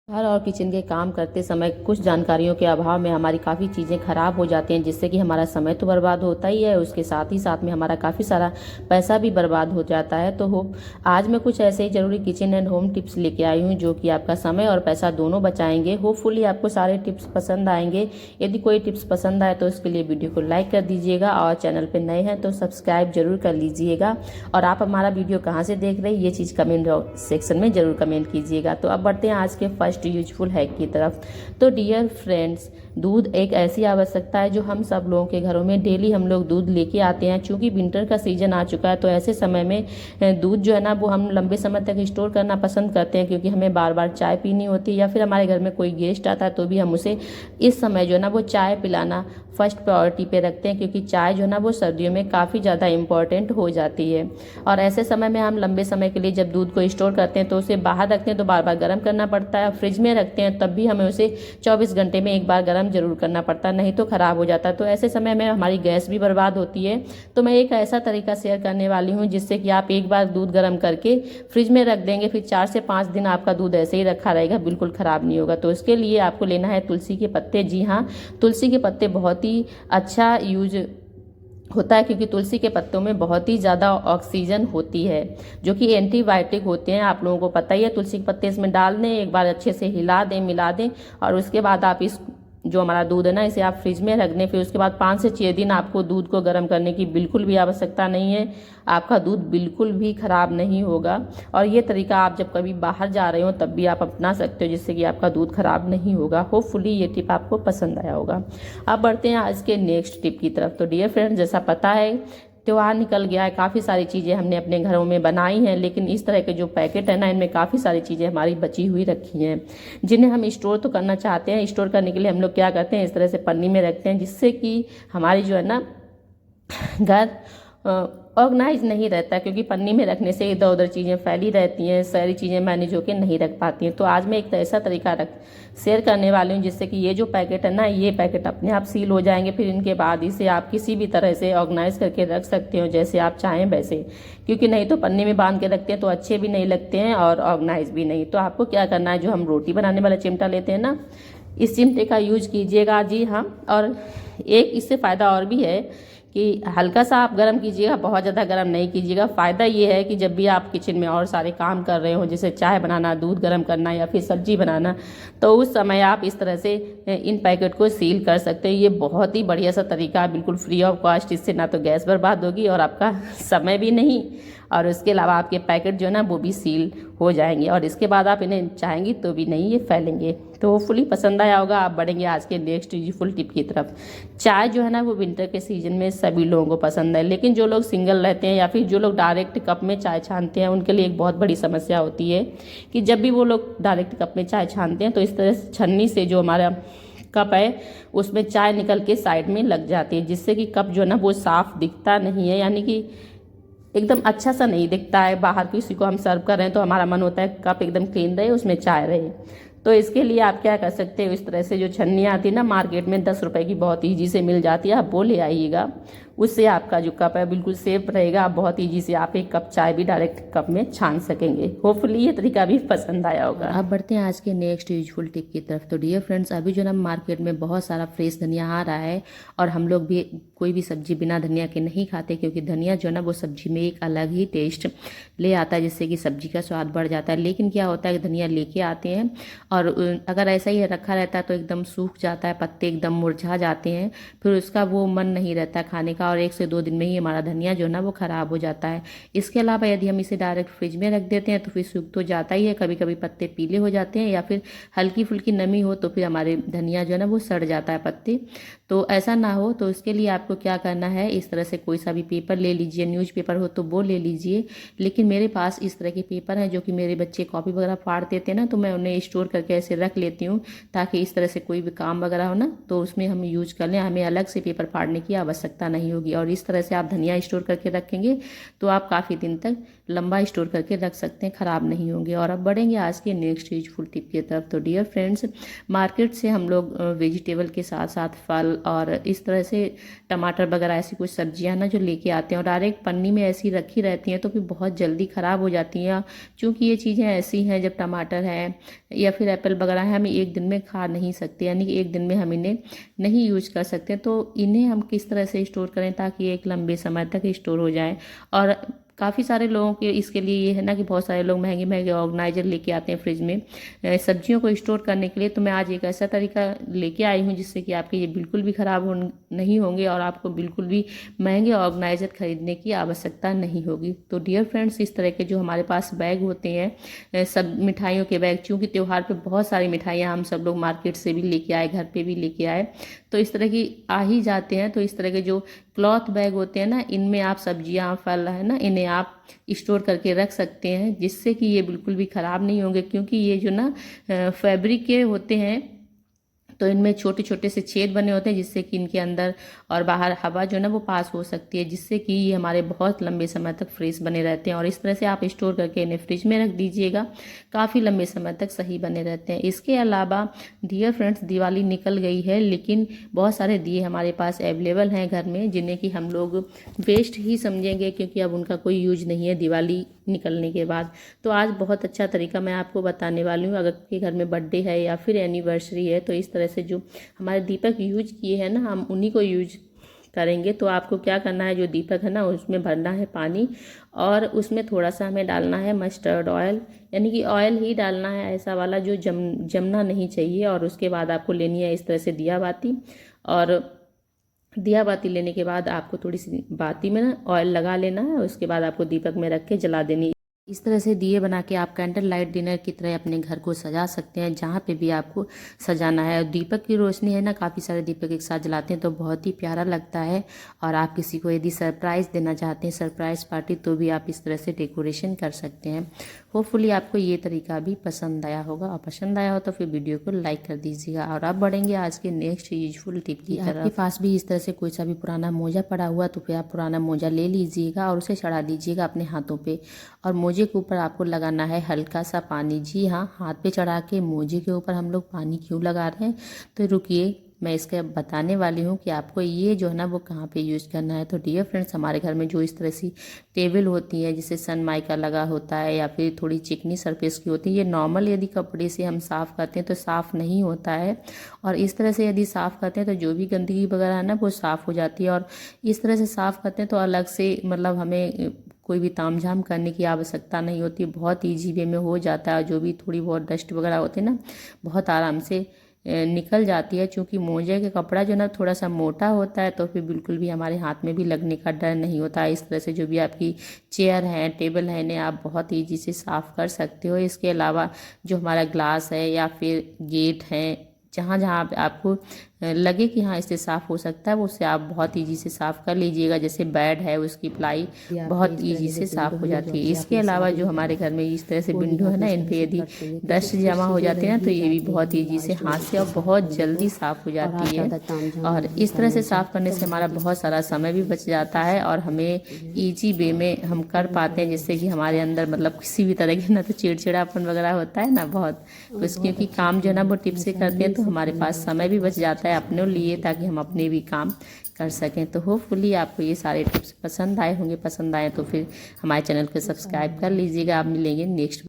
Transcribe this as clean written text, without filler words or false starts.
घर और किचन के काम करते समय कुछ जानकारियों के अभाव में हमारी काफ़ी चीज़ें ख़राब हो जाती हैं, जिससे कि हमारा समय तो बर्बाद होता ही है, उसके साथ ही साथ में हमारा काफ़ी सारा पैसा भी बर्बाद हो जाता है। तो आज मैं कुछ ऐसे ही ज़रूरी किचन एंड होम टिप्स लेके आई हूँ जो कि आपका समय और पैसा दोनों बचाएंगे। होपफुली आपको सारे टिप्स पसंद आएंगे। यदि कोई टिप्स पसंद आए तो उसके लिए वीडियो को लाइक कर दीजिएगा और चैनल पर नए हैं तो सब्सक्राइब जरूर कर लीजिएगा। और आप हमारा वीडियो कहाँ से देख रहे हैं ये चीज़ कमेंट सेक्शन में ज़रूर कमेंट कीजिएगा। तो अब बढ़ते हैं आज के फर्स्ट यूजफुल हैक की तरफ। तो डियर फ्रेंड्स, दूध एक ऐसी आवश्यकता है जो हम सब लोगों के घरों में डेली हम लोग दूध लेके आते हैं। चूंकि विंटर का सीजन आ चुका है तो ऐसे समय में दूध जो है ना वो हम लंबे समय तक स्टोर करना पसंद करते हैं, क्योंकि हमें बार बार चाय पीनी होती है या फिर हमारे घर में कोई गेस्ट आता है तो भी हम उसे इस समय जो है ना वो चाय पिलाना फर्स्ट प्रायोरिटी पे रखते हैं, क्योंकि चाय जो है ना वो सर्दियों में काफ़ी ज़्यादा इम्पॉर्टेंट हो जाती है। और ऐसे समय में हम लंबे समय के लिए जब दूध को स्टोर करते हैं तो उसे बाहर रखते हैं तो बार बार गर्म करना पड़ता है। फ्रिज में रखते हैं तब भी हमें उसे 24 घंटे में एक बार गर्म जरूर करना पड़ता है, नहीं तो ख़राब हो जाता है। तो ऐसे समय में हमारी गैस भी बर्बाद होती है। तो मैं एक ऐसा तरीका शेयर करने वाली हूँ जिससे कि आप एक बार दूध गर्म करके फ्रिज में रख देंगे, फिर 4 से 5 दिन आपका दूध ऐसे ही रखा रहेगा, बिल्कुल ख़राब नहीं होगा। तो इसके लिए आपको लेना है तुलसी के पत्ते। जी हाँ, तुलसी के पत्ते बहुत ही अच्छा यूज होता है, क्योंकि तुलसी के पत्तों में बहुत ही ज़्यादा ऑक्सीजन होती है जो कि एंटीबायोटिक होते हैं। आप लोगों को पता ही है। तुलसी के पत्ते इसमें डाल दें, एक बार अच्छे से हिला दें, मिला दें और उसके बाद आप इस जो हमारा दूध है ना इसे आप फ्रिज में रख दें। फिर उसके बाद 5 से 6 दिन आपको दूध को गर्म करने की बिल्कुल भी आवश्यकता नहीं है। आपका दूध बिल्कुल भी खराब नहीं होगा। और ये तरीका आप जब कभी बाहर जा रहे हो तब भी आप अपना सकते हो, जिससे कि आपका दूध खराब नहीं होगा। होपफुली ये टिप आपको पसंद आया होगा। अब बढ़ते हैं आज के नेक्स्ट टिप की तरफ। तो डियर फ्रेंड्स, जैसा पता है त्योहार निकल गया है, काफ़ी सारी चीज़ें हमने अपने घरों में बनाई हैं, लेकिन इस तरह के जो पैकेट है ना इनमें काफ़ी सारी चीज़ें हमारी बची हुई रखी हैं जिन्हें हम स्टोर तो करना चाहते हैं। स्टोर करने के लिए हम लोग क्या करते हैं, इस तरह से पन्नी में रखते हैं, जिससे कि हमारी जो है ना घर ऑर्गेनाइज नहीं रहता, क्योंकि पन्नी में रखने से इधर उधर चीज़ें फैली रहती हैं, सारी चीज़ें मैनेज होकर नहीं रख पाती हैं। तो आज मैं एक ऐसा तरीका शेयर करने वाली हूँ जिससे कि ये जो पैकेट है ना ये पैकेट अपने आप सील हो जाएंगे। फिर इनके बाद इसे आप किसी भी तरह से ऑर्गेनाइज करके रख सकते हो जैसे आप चाहें वैसे, क्योंकि नहीं तो पन्नी में बांध के रखते हैं तो अच्छे भी नहीं लगते हैं और ऑर्गेनाइज भी नहीं। तो आपको क्या करना है, जो हम रोटी बनाने वाला चिमटा लेते हैं ना इस चिमटे का यूज कीजिएगा। जी हाँ, और एक इससे फ़ायदा और भी है कि हल्का सा आप गर्म कीजिएगा, बहुत ज़्यादा गर्म नहीं कीजिएगा। फ़ायदा ये है कि जब भी आप किचन में और सारे काम कर रहे हो, जैसे चाय बनाना, दूध गर्म करना या फिर सब्जी बनाना, तो उस समय आप इस तरह से इन पैकेट को सील कर सकते हैं। ये बहुत ही बढ़िया सा तरीका है, बिल्कुल फ्री ऑफ कॉस्ट। इससे ना तो गैस बर्बाद होगी और आपका समय भी नहीं, और उसके अलावा आपके पैकेट जो है ना वो भी सील हो जाएंगे और इसके बाद आप इन्हें चाहेंगी तो भी नहीं ये फैलेंगे। तो होपफुली पसंद आया होगा। आप बढ़ेंगे आज के नेक्स्ट यूजफुल टिप की तरफ। चाय जो है ना वो विंटर के सीजन में सभी लोगों को पसंद है, लेकिन जो लोग सिंगल रहते हैं या फिर जो लोग डायरेक्ट कप में चाय छानते हैं उनके लिए एक बहुत बड़ी समस्या होती है कि जब भी वो लोग डायरेक्ट कप में चाय छानते हैं तो इस तरह से छन्नी से जो हमारा कप है उसमें चाय निकल के साइड में लग जाती है, जिससे कि कप जो है ना वो साफ दिखता नहीं है, यानी कि एकदम अच्छा सा नहीं दिखता है। बाहर किसी को हम सर्व कर रहे हैं तो हमारा मन होता है कप एकदम क्लीन रहे, उसमें चाय रहे। तो इसके लिए आप क्या कर सकते हो, इस तरह से जो छन्नी आती है ना मार्केट में 10 रुपए की बहुत ईजी से मिल जाती है, आप वो ले आइएगा। उससे आपका जो कप है बिल्कुल सेफ रहेगा। आप बहुत ईजी से आप एक कप चाय भी डायरेक्ट कप में छान सकेंगे। होपफुली ये तरीका भी पसंद आया होगा। अब बढ़ते हैं आज के नेक्स्ट यूजफुल टिप की तरफ। तो डियर फ्रेंड्स, अभी जो ना मार्केट में बहुत सारा फ्रेश धनिया आ रहा है और हम लोग भी कोई भी सब्जी बिना धनिया के नहीं खाते, क्योंकि धनिया जो है ना वो सब्जी में एक अलग ही टेस्ट ले आता है, जिससे कि सब्जी का स्वाद बढ़ जाता है। लेकिन क्या होता है कि धनिया लेके आते हैं और अगर ऐसा ही रखा रहता है तो एकदम सूख जाता है, पत्ते एकदम मुरझा जाते हैं, फिर उसका वो मन नहीं रहता खाने का और 1 से 2 दिन में ही हमारा धनिया जो है ना वो खराब हो जाता है। इसके अलावा यदि हम इसे डायरेक्ट फ्रिज में रख देते हैं तो फिर सूख तो जाता ही है, कभी कभी पत्ते पीले हो जाते हैं या फिर हल्की फुल्की नमी हो तो फिर हमारे धनिया जो है ना वो सड़ जाता है पत्ते। तो ऐसा ना हो तो इसके लिए आपको क्या करना है, इस तरह से कोई सा भी पेपर ले लीजिए, न्यूज़पेपर हो तो वो ले लीजिए। लेकिन मेरे पास इस तरह के पेपर हैं जो कि मेरे बच्चे कॉपी वगैरह फाड़ देते हैं ना, तो मैं उन्हें स्टोर करके ऐसे रख लेती हूँ ताकि इस तरह से कोई भी काम वगैरह हो ना तो उसमें हम यूज कर लें, हमें अलग से पेपर फाड़ने की आवश्यकता नहीं होगी। और इस तरह से आप धनिया स्टोर करके रखेंगे तो आप काफ़ी दिन तक लंबा स्टोर करके रख सकते हैं, ख़राब नहीं होंगे। और अब बढ़ेंगे आज के नेक्स्ट यूजफुल टिप की तरफ। तो डियर फ्रेंड्स, मार्केट से हम लोग वेजिटेबल के साथ साथ फल और इस तरह से टमाटर वगैरह ऐसी कुछ सब्जियां ना जो लेके आते हैं और डायरेक्ट पन्नी में ऐसी रखी रहती हैं, तो फिर बहुत जल्दी ख़राब हो जाती हैं। क्योंकि ये चीज़ें ऐसी हैं, जब टमाटर है या फिर एप्पल वगैरह है, हम एक दिन में खा नहीं सकते, यानी कि एक दिन में हम इन्हें नहीं यूज कर सकते। तो इन्हें हम किस तरह से स्टोर करें ताकि एक लंबे समय तक स्टोर हो जाए। और काफ़ी सारे लोगों के इसके लिए ये है ना कि बहुत सारे लोग महंगे महंगे ऑर्गेनाइजर लेके आते हैं फ्रिज में सब्जियों को स्टोर करने के लिए। तो मैं आज एक ऐसा तरीका लेके आई हूँ जिससे कि आपके ये बिल्कुल भी ख़राब नहीं होंगे और आपको बिल्कुल भी महंगे ऑर्गेनाइजर खरीदने की आवश्यकता नहीं होगी। तो डियर फ्रेंड्स, इस तरह के जो हमारे पास बैग होते हैं सब मिठाइयों के बैग, चूँकि त्यौहार पे बहुत सारी मिठाइयाँ हम सब लोग मार्केट से भी लेके आए, घर पे भी लेके आए, तो इस तरह की आ ही जाते हैं। तो इस तरह के जो क्लॉथ बैग होते हैं ना, इनमें आप सब्जियां फल है ना, इन्हें आप स्टोर करके रख सकते हैं, जिससे कि ये बिल्कुल भी ख़राब नहीं होंगे। क्योंकि ये जो ना फैब्रिक के होते हैं, तो इनमें छोटे छोटे से छेद बने होते हैं जिससे कि इनके अंदर और बाहर हवा जो है ना वो पास हो सकती है, जिससे कि ये हमारे बहुत लंबे समय तक फ्रेश बने रहते हैं। और इस तरह से आप स्टोर करके इन्हें फ्रिज में रख दीजिएगा, काफ़ी लंबे समय तक सही बने रहते हैं। इसके अलावा डियर फ्रेंड्स, दिवाली निकल गई है, लेकिन बहुत सारे दिए हमारे पास अवेलेबल हैं घर में, जिन्हें कि हम लोग वेस्ट ही समझेंगे क्योंकि अब उनका कोई यूज नहीं है दिवाली निकलने के बाद। तो आज बहुत अच्छा तरीका मैं आपको बताने वाली हूँ। अगर आपके घर में बर्थडे है या फिर एनिवर्सरी है, तो इस तरह से जो हमारे दीपक यूज किए हैं ना, हम उन्हीं को यूज करेंगे। तो आपको क्या करना है, जो दीपक है ना उसमें भरना है पानी और उसमें थोड़ा सा हमें डालना है मस्टर्ड ऑयल, यानी कि ऑयल ही डालना है, ऐसा वाला जो जमना नहीं चाहिए। और उसके बाद आपको लेनी है इस तरह से दिया बाती, और दिया बाती लेने के बाद आपको थोड़ी सी बाती में ना ऑयल लगा लेना है। उसके बाद आपको दीपक में रख के जला देनी। इस तरह से दिए बना के आप कैंडल लाइट डिनर की तरह अपने घर को सजा सकते हैं, जहाँ पे भी आपको सजाना है। और दीपक की रोशनी है ना, काफ़ी सारे दीपक एक साथ जलाते हैं तो बहुत ही प्यारा लगता है। और आप किसी को यदि सरप्राइज़ देना चाहते हैं, सरप्राइज़ पार्टी, तो भी आप इस तरह से डेकोरेशन कर सकते हैं। होपफुली आपको ये तरीका भी पसंद आया होगा, और पसंद आया हो तो फिर वीडियो को लाइक कर दीजिएगा। और अब बढ़ेंगे आज के नेक्स्ट यूजफुल टिप की तरफ। आपके पास भी इस तरह से कोई सा भी पुराना मोजा पड़ा हुआ, तो फिर आप पुराना मोजा ले लीजिएगा और उसे चढ़ा दीजिएगा अपने हाथों पे। और मोजे के ऊपर आपको लगाना है हल्का सा पानी। जी हाँ, हाथ पे चढ़ा के मोजे के ऊपर हम लोग पानी क्यों लगा रहे हैं, तो रुकिए मैं इसका बताने वाली हूँ कि आपको ये जो है ना वो कहाँ पे यूज़ करना है। तो डियर फ्रेंड्स, हमारे घर में जो इस तरह सी टेबल होती है जिसे सनमाइका लगा होता है या फिर थोड़ी चिकनी सरफेस की होती है, ये नॉर्मल यदि कपड़े से हम साफ़ करते हैं तो साफ़ नहीं होता है। और इस तरह से यदि साफ़ करते हैं तो जो भी गंदगी वगैरह है ना वो साफ़ हो जाती है। और इस तरह से साफ़ करते हैं तो अलग से मतलब हमें कोई भी तामझाम करने की आवश्यकता नहीं होती, बहुत ईजी वे में हो जाता है। जो भी थोड़ी बहुत डस्ट वगैरह होती है ना, बहुत आराम से निकल जाती है। क्योंकि मोजे का कपड़ा जो ना थोड़ा सा मोटा होता है, तो फिर बिल्कुल भी हमारे हाथ में भी लगने का डर नहीं होता है। इस तरह से जो भी आपकी चेयर है, टेबल है, इन्हें आप बहुत ईजी से साफ़ कर सकते हो। इसके अलावा जो हमारा ग्लास है या फिर गेट है, जहाँ जहाँ आपको लगे कि हाँ इससे साफ़ हो सकता है, वो उससे आप बहुत इजी से साफ़ कर लीजिएगा। जैसे बेड है, उसकी प्लाई बहुत इजी से साफ़ हो जाती है। इसके अलावा जो हमारे घर में इस तरह से विंडो है ना, इन पे यदि डस्ट जमा हो जाती है ना, तो ये भी बहुत इजी से हाथ से और बहुत जल्दी साफ़ हो जाती है। और इस तरह से साफ़ करने से हमारा बहुत सारा समय भी बच जाता है और हमें ईजी वे में हम कर पाते हैं, जिससे कि हमारे अंदर मतलब किसी भी तरह की ना तो चिड़चिड़ापन वगैरह होता है ना बहुत, बस क्योंकि काम जो है ना वो टिप से करते हैं तो हमारे पास समय भी बच जाता है अपने लिए, ताकि हम अपने भी काम कर सकें। तो होपफुली आपको ये सारे टिप्स पसंद आए होंगे। पसंद आए तो फिर हमारे चैनल को सब्सक्राइब कर लीजिएगा। आप मिलेंगे नेक्स्ट